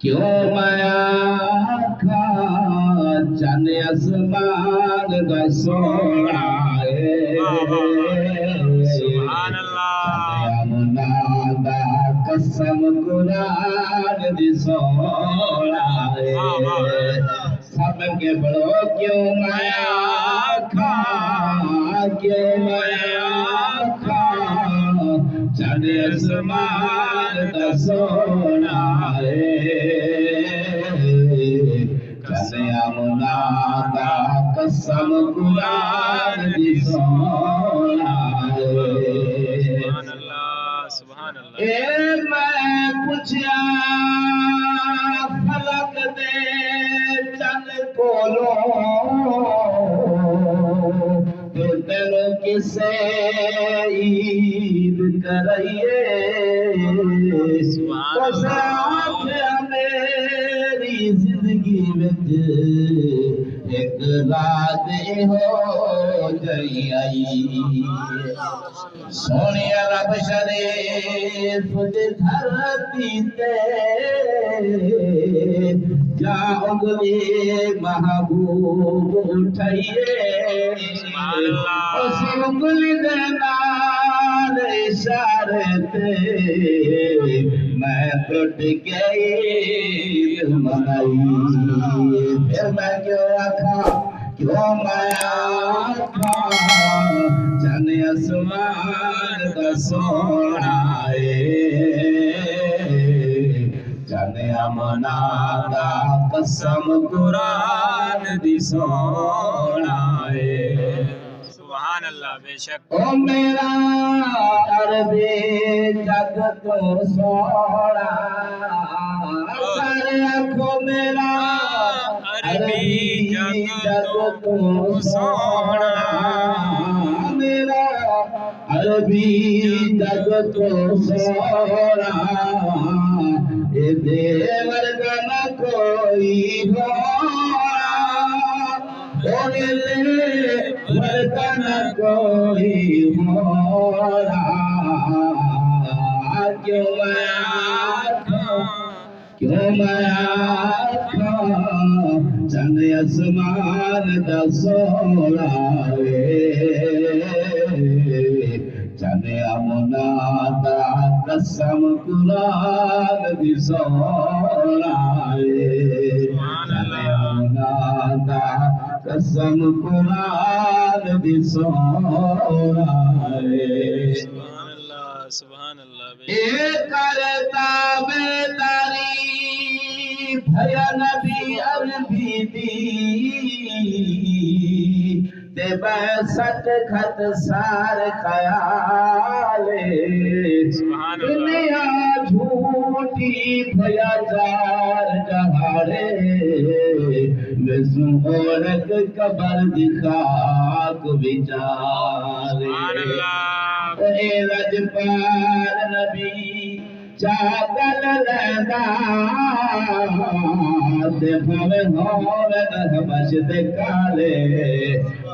क्यों माया खा चन आसमान दा सोना सुभान अल्लाह यमुना दा कसम कुरान दी सोना सब के बड़ो क्यों माया खा क्यों माया खा चन आसमान दा सोना यमुना दा कसम कुरान दी सोना सुभान अल्लाह ए मैं पूछया फलक दे चन कोलो तेन किसे ईद करइए मेरी जिंदगी विच एक रात हो गई आई सोने रब शरीफ दी धरती ते जा उंगली महबूब उठाइए उस उंगली दे नाल इशारे ते मैं टूट गई मनाई फिर मैं क्यों आखा क्यों माया खा चन आसमान दा सोना चन यमुना दा कसम कुरान दी सोना सुभान अल्लाह बेशक ओ मेरा अरबी जग तो सोना सारे आँखों मेरा अरबी जग तो सोना मेरा अरबी जग तो सोना ये देवर का न कोई वर्तन कोई मोरा क्यों माया चन आसमान दा सोना चन यमुना दा कसम कुरान दी सोना चन यमुना दा कसम कुरान दी सोना सुभान अल्लाह ए करता बेदारी भया नबी अरबी दी ते सच खत सार ख्याले दुनिया झूठी भया जार जहाड़े औरत कबर दिखाक विचारे रजपाल नबी चादल लगा ते भवे होवन हबश काले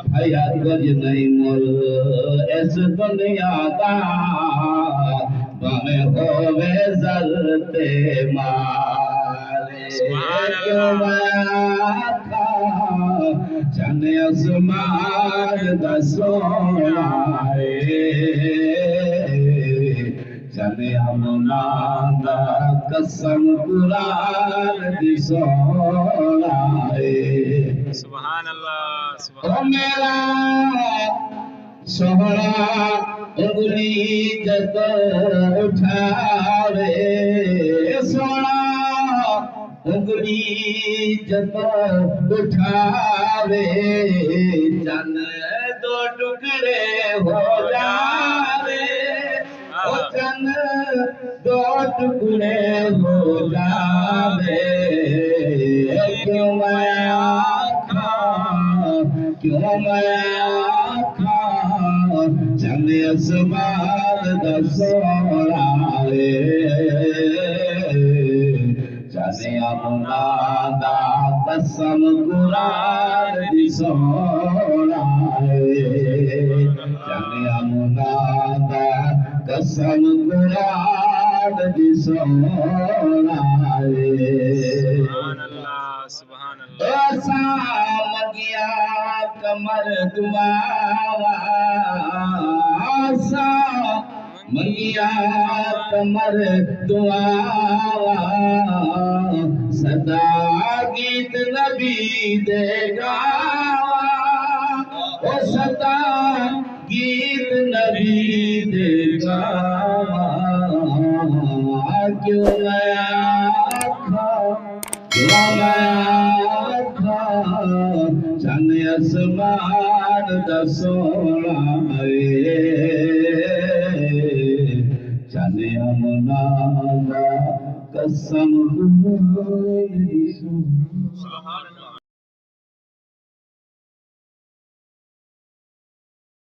भया कुछ नहीं मुल इस दुनिया दा भवे होवे जलते मारे चन आसमान दा सोना चन यमुना दा कसम कुरान दी सोना सुभान अल्लाह ओ मेरा सोहरा उंगली जब उठावे सोना उंगली जब उठावे चन दो टुकड़े हो जावे ओ चन दो टुकड़े हो जावे क्यों माया खा क्यों माया खा चन आसमान दा सोना चन यमुना दा कसम कुरान दी सोना चन यमुना दा कसम कुरान दी सोना सुभान अल्लाह सुभान अल्लाह ऐसा मगिया कमर दुआवा ऐसा मगिया कमर दुआवा सदा गीत नबी दे गावा ओ सदा गीत नबी दे गावा क्यों मैं आखा चन आसमान दा सोना चन अमना दा कसम